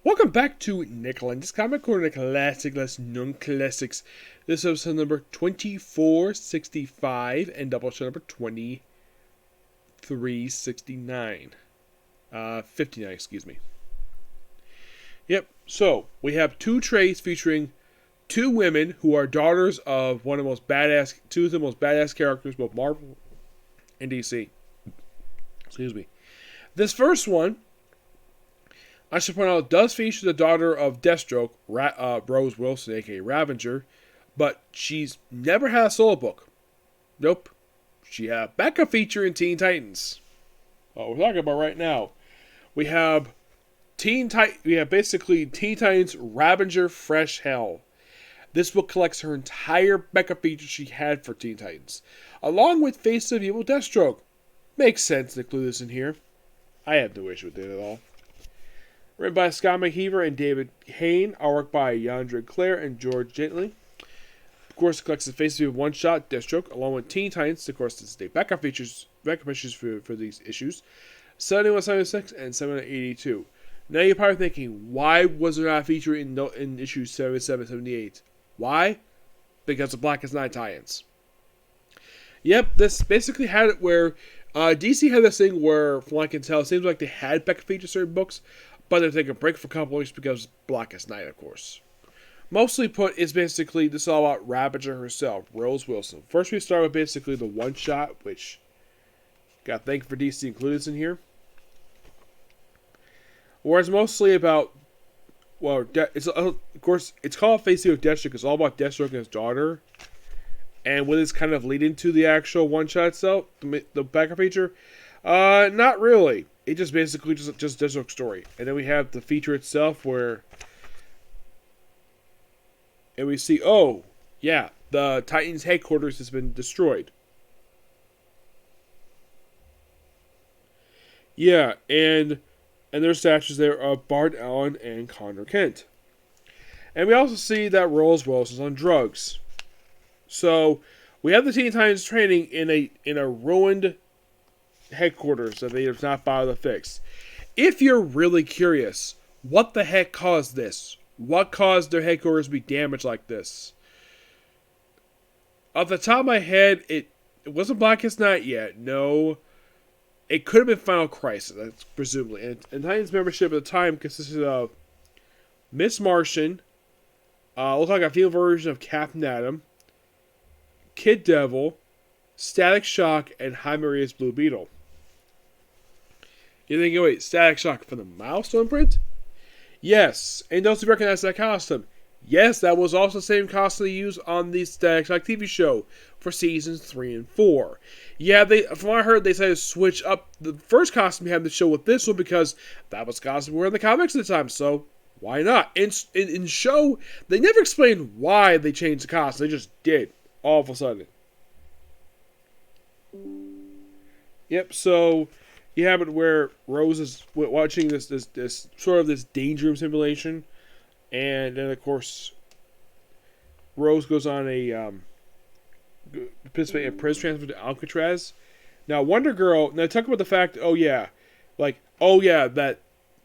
Welcome back to Lenz Comic Corner, Classic Less Non-Classics. This is episode number 2465 and Doubleshot number 2369. 59, excuse me. Yep, so we have two trades featuring two women who are daughters of two of the most badass characters, both Marvel and DC. Excuse me. This first one, I should point out, does feature the daughter of Deathstroke, Rose Wilson, aka Ravager, but she's never had a solo book. Nope. She had a backup feature in Teen Titans. What we're talking about right now. We have basically Teen Titans Ravager-Fresh Hell. This book collects her entire backup feature she had for Teen Titans, along with Face of Evil Deathstroke. Makes sense to include this in here. I have no issue with it at all. Written by Scott McKeever and David Hayne. Artwork by Yandre Claire and George Gently. Of course, it collects the Face of Evil one-shot Deathstroke, along with Teen Titans. Of course, this is the backup issues for these issues. 71, 76, and 782. Now you're probably thinking, why was there not a feature in issues 77, 78? Why? Because of Blackest Night tie-ins. Yep, this basically had it where DC had this thing where, from what I can tell, it seems like they had backup features certain books, but they're taking a break for a couple weeks because of Blackest Night, of course. Mostly put, is basically, this is all about Ravager herself, Rose Wilson. First we start with basically the one-shot, which, got thank you for DC included this in here. Whereas mostly about, well, of course, it's called Face of Deathstroke. It's all about Deathstroke and his daughter. And what is kind of leading to the actual one-shot itself, the backup feature? Not really. It just basically just Deathstroke's story. And then we have the feature itself where, and we see, oh, yeah, the Titans headquarters has been destroyed. Yeah, and their statues there of Bart Allen and Connor Kent. And we also see that Rose Wilson's on drugs. So we have the Teen Titans training in a ruined headquarters that they have not bothered to fix. If you're really curious, what the heck caused this? What caused their headquarters to be damaged like this? Off the top of my head, it wasn't Blackest Night yet. No. It could have been Final Crisis, presumably. And Titans membership at the time consisted of Miss Martian, looked like a female version of Captain Atom, Kid Devil, Static Shock, and High Maria's Blue Beetle. You're thinking, wait, Static Shock from the Milestone print? Yes, and those who recognize that costume. Yes, that was also the same costume they used on the Static Shock TV show for seasons 3 and 4. Yeah, from what I heard, they decided to switch up the first costume we had in the show with this one because that was the costume we were in the comics at the time, so why not? In show, they never explained why they changed the costume, they just did, all of a sudden. Yep, so you have it where Rose is watching this sort of this danger room simulation, and then of course Rose goes on a participate in prison transfer to Alcatraz. Now Wonder Girl. Now talk about the fact. That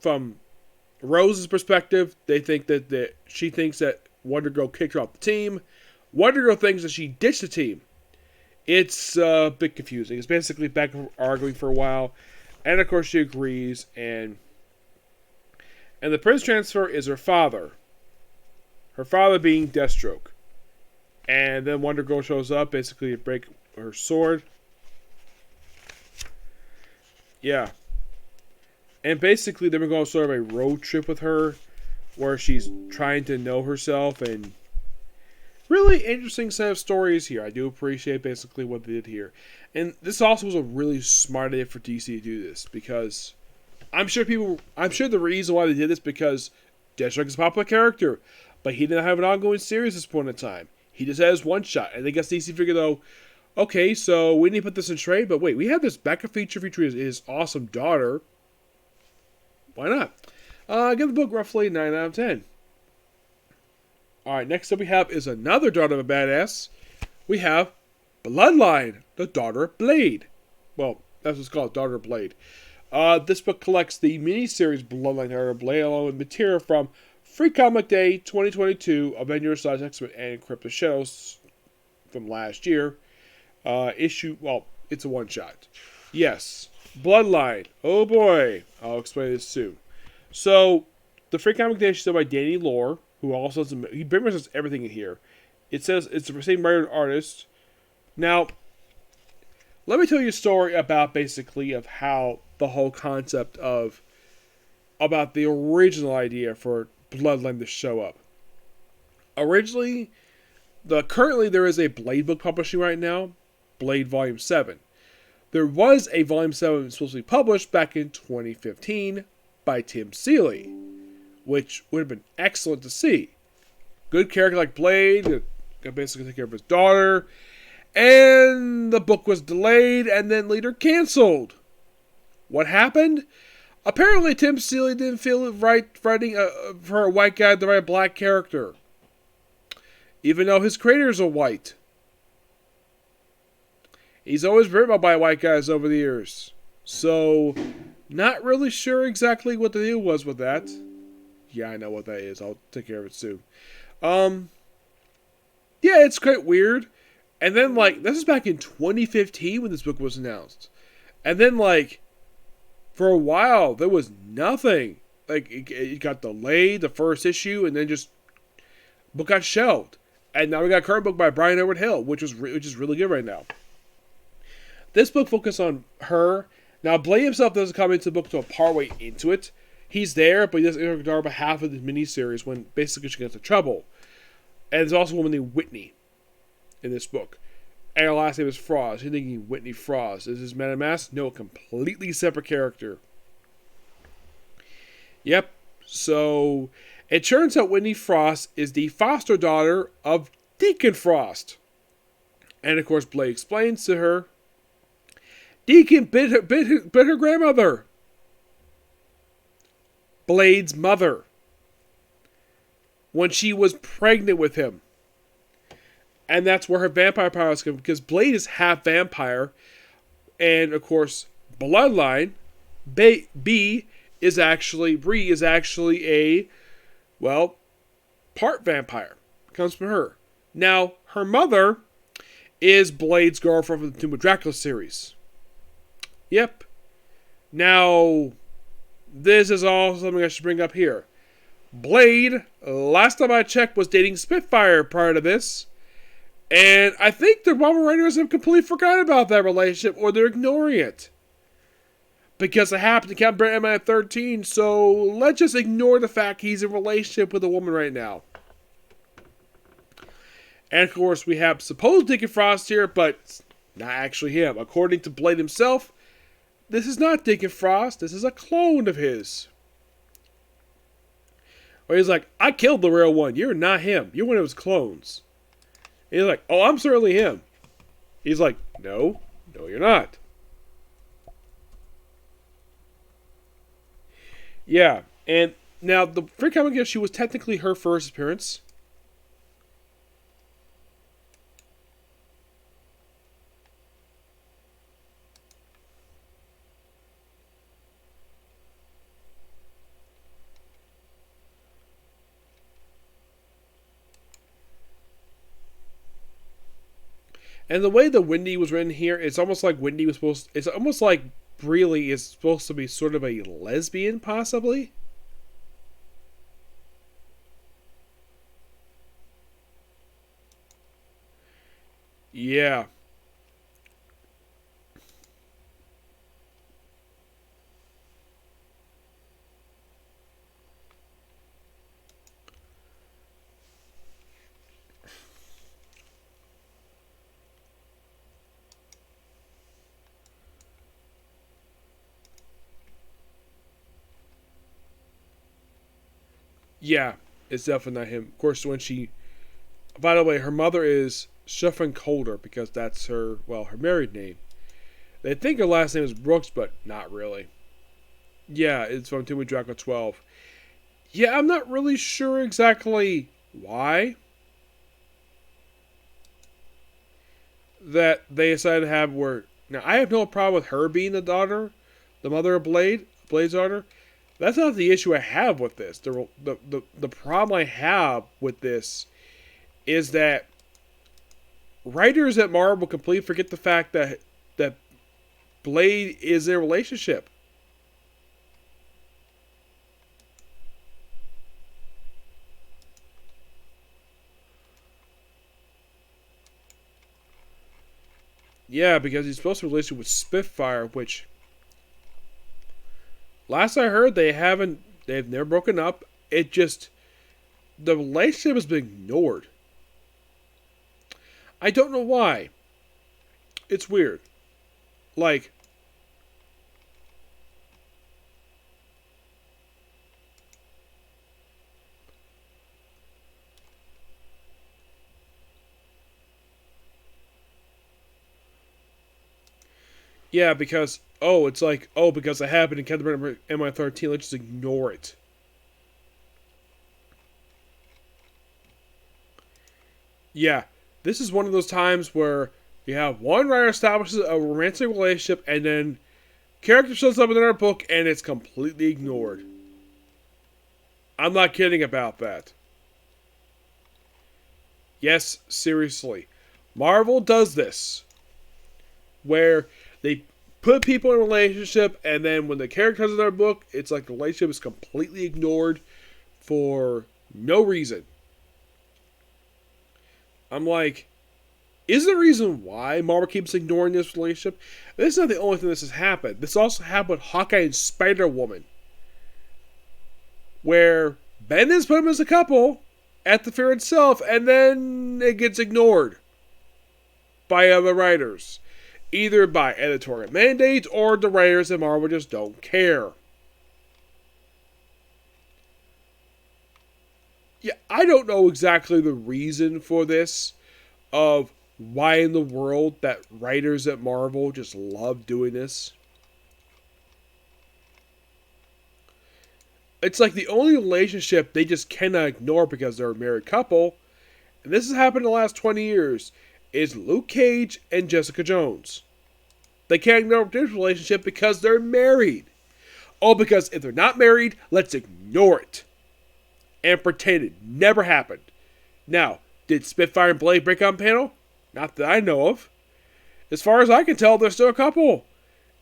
from Rose's perspective, they think that she thinks that Wonder Girl kicked her off the team. Wonder Girl thinks that she ditched the team. It's a bit confusing. It's basically back arguing for a while. And of course she agrees, and the prison transfer is her father. Her father being Deathstroke. And then Wonder Girl shows up, basically to break her sword. Yeah. And basically they've been going sort of a road trip with her, where she's trying to know herself, and really interesting set of stories here. I do appreciate basically what they did here. And this also was a really smart idea for DC to do this, because I'm sure the reason why they did this because Deathstroke is a popular character, but he didn't have an ongoing series at this point in time. He just has one shot. And I guess DC figured though, okay, so we need to put this in trade, but wait, we have this backup feature featuring his awesome daughter. Why not? Give the book roughly 9 out of 10. Alright, next up we have is another daughter of a badass. We have Bloodline, the daughter of Blade. Well, that's what's called, Daughter of Blade. This book collects the miniseries Bloodline Era Blade along with material from Free Comic Day 2022, Avengers / X-Men, and Crypto Shadows from last year. It's a one-shot. Yes, Bloodline. Oh boy, I'll explain this soon. So, the Free Comic Day is done by Danny Lore, who also he pretty much does everything in here. It says it's the same writer and artist. Now, let me tell you a story about basically of how the whole concept of about the original idea for Bloodline to show up. Originally, currently there is a Blade book publishing right now, Blade Volume 7. There was a Volume 7 supposed to be published back in 2015 by Tim Seeley, which would have been excellent to see. Good character like Blade, could basically take care of his daughter, and the book was delayed and then later canceled. What happened? Apparently Tim Seeley didn't feel it right writing for a white guy to write a black character, even though his creators are white. He's always written by white guys over the years. So, not really sure exactly what the deal was with that. Yeah, I know what that is. I'll take care of it soon. Yeah, it's quite weird. And then, this is back in 2015 when this book was announced. And then, for a while, there was nothing. It got delayed, the first issue, and then just book got shelved. And now we got a current book by Brian Edward Hill, which is really good right now. This book focuses on her. Now, Blade himself doesn't come into the book until partway into it. He's there, but he doesn't interact on behalf of the miniseries when basically she gets into trouble. And there's also a woman named Whitney in this book. And her last name is Frost. You're thinking Whitney Frost. Is this Madame Mask? No, a completely separate character. Yep. So, it turns out Whitney Frost is the foster daughter of Deacon Frost. And of course, Blade explains to her, Deacon bit her grandmother. Blade's mother. When she was pregnant with him. And that's where her vampire powers come, because Blade is half vampire. And of course, Bloodline, Bree is actually a, part vampire. Comes from her. Now, her mother is Blade's girlfriend from the Tomb of Dracula series. Yep. Now, this is all something I should bring up here. Blade, last time I checked, was dating Spitfire prior to this. And I think the Marvel writers have completely forgotten about that relationship, or they're ignoring it. Because it happened to Captain Britain at 13, so let's just ignore the fact he's in a relationship with a woman right now. And of course, we have supposed Deacon Frost here, but not actually him. According to Blade himself, this is not Deacon Frost, this is a clone of his. Or he's like, I killed the real one, you're not him, you're one of his clones. And he's like, oh, I'm certainly him. He's like, no, you're not. Yeah, and now the Free Comic issue was technically her first appearance. And the way that Wendy was written here, it's almost like it's almost like Bree is supposed to be sort of a lesbian, possibly. Yeah. Yeah, it's definitely not him. Of course, by the way, her mother is Shuffin Colder, because that's her married name. They think her last name is Brooks, but not really. Yeah, it's from Tomb of Dracula 12. Yeah, I'm not really sure exactly why that they decided to have now, I have no problem with her being the daughter the mother of Blade's daughter. That's not the issue I have with this. The problem I have with this is that writers at Marvel completely forget the fact that Blade is in a relationship. Yeah, because he's supposed to be related with Spitfire, which last I heard they've never broken up. It just, the relationship has been ignored. I don't know why. It's weird. Like, yeah, because, it's like, because it happened in Captain MI13, let's just ignore it. Yeah, this is one of those times where you have one writer establishes a romantic relationship and then character shows up in another book and it's completely ignored. I'm not kidding about that. Yes, seriously. Marvel does this. Where they put people in a relationship and then when the character comes in their book, it's like the relationship is completely ignored for no reason. I'm like, is there a reason why Marvel keeps ignoring this relationship? This is not the only thing this has happened. This also happened with Hawkeye and Spider-Woman. Where Bendis put them as a couple at the fair itself, and then it gets ignored by other writers. Either by editorial mandates or the writers at Marvel just don't care. Yeah, I don't know exactly the reason for this, of why in the world that writers at Marvel just love doing this. It's like the only relationship they just cannot ignore because they're a married couple, and this has happened in the last 20 years, is Luke Cage and Jessica Jones. They can't ignore this relationship because they're married. Because if they're not married, let's ignore it. And pretend it never happened. Now, did Spitfire and Blade break up on panel? Not that I know of. As far as I can tell, they're still a couple.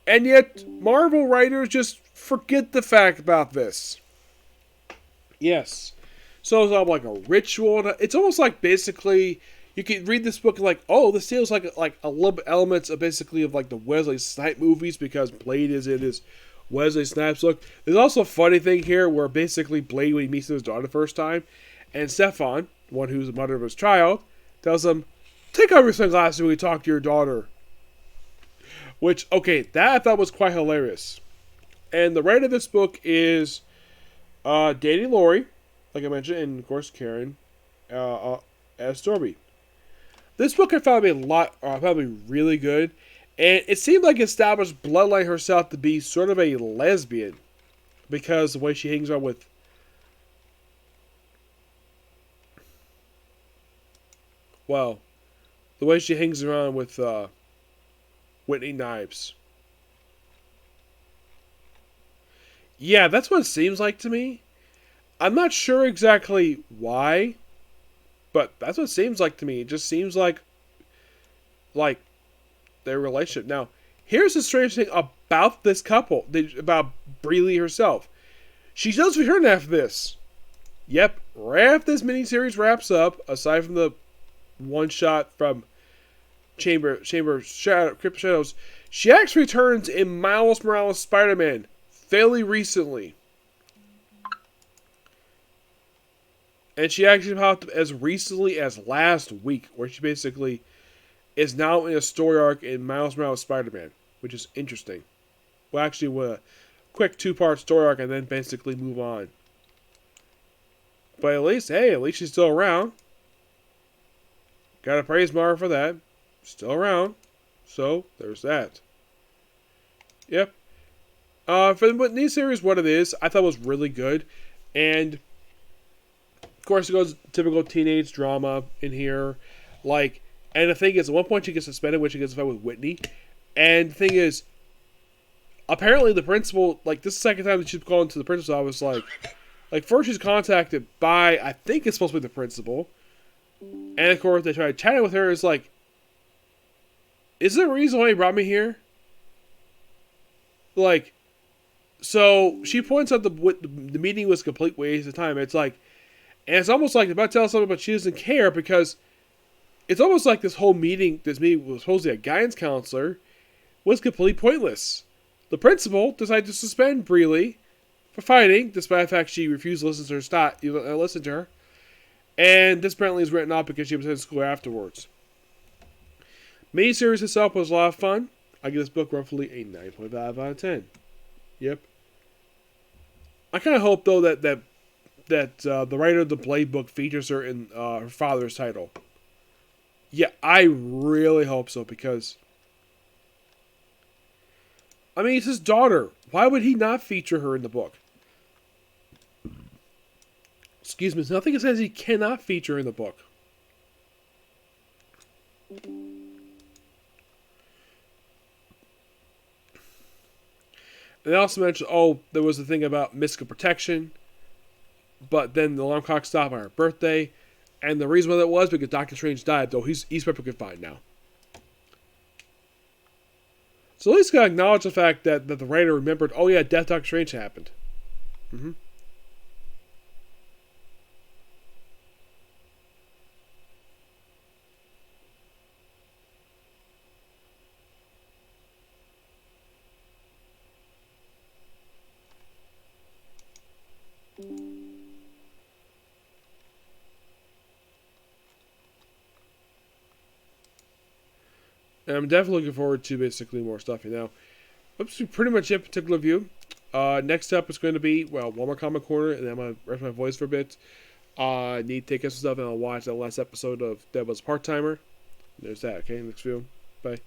And yet, Marvel writers just forget the fact about this. Yes. So it's almost like a ritual. It's almost like basically, you can read this book and like, this feels like a little bit elements of basically of like the Wesley Snipes movies because Blade is in his Wesley Snipes look. There's also a funny thing here where basically Blade, when he meets his daughter the first time, and Stefan, the one who's the mother of his child, tells him, take off your sunglasses when we talk to your daughter. Which, that I thought was quite hilarious. And the writer of this book is Danny Laurie, like I mentioned, and of course Karen as Storby. This book I found to be probably really good. And it seemed like it established Bloodline herself to be sort of a lesbian. Because the way she hangs out with... Well, the way she hangs around with Whitney Knives. Yeah, that's what it seems like to me. I'm not sure exactly why. But that's what it seems like to me. It just seems like their relationship. Now, here's the strange thing about this couple, about Bree Lee herself. She does return after this. Yep, right after this miniseries wraps up, aside from the one shot from Crypt Shadows, she actually returns in Miles Morales Spider-Man fairly recently. And she actually popped up as recently as last week, where she basically is now in a story arc in Miles Morales Spider-Man, which is interesting. Well, actually, with a quick 2-part story arc and then basically move on. But at least she's still around. Gotta praise Marvel for that. Still around. So, there's that. Yep. For the Whitney series, what it is, I thought was really good. And, of course, it goes typical teenage drama in here. And the thing is, at one point she gets suspended when she gets in a fight with Whitney. And the thing is, apparently the principal, like, this is the second time that she's gone to the principal's office, like first she's contacted by, I think it's supposed to be the principal, and of course they try chatting with her. It's like, is there a reason why you brought me here? Like, so she points out the meeting was a complete waste of time. It's like, and it's almost like about to tell something, but she doesn't care because it's almost like this meeting was supposedly a guidance counselor, was completely pointless. The principal decided to suspend Breely for fighting, despite the fact she refused to listen to her. And this apparently is written off because she was in school afterwards. Miniseries itself was a lot of fun. I give this book roughly a 9.5 out of 10. Yep. I kind of hope though that the writer of the Blade book features her in her father's title. Yeah, I really hope so because, I mean, it's his daughter. Why would he not feature her in the book? Excuse me, nothing that says he cannot feature her in the book. And they also mentioned, there was the thing about mystical protection, but then the alarm clock stopped on her birthday, and the reason why that was because Doctor Strange died, though he's perfectly fine now. So at least gotta acknowledge the fact that the writer remembered, oh yeah, Death Doctor Strange happened. Mm-hmm. And I'm definitely looking forward to basically more stuff. That's pretty much it, particular view. Next up is going to be, one more Comic Corner, and then I'm going to rest my voice for a bit. I need to take some stuff, and I'll watch that last episode of Dead Was Part-Timer. There's that, okay? Next view. Bye.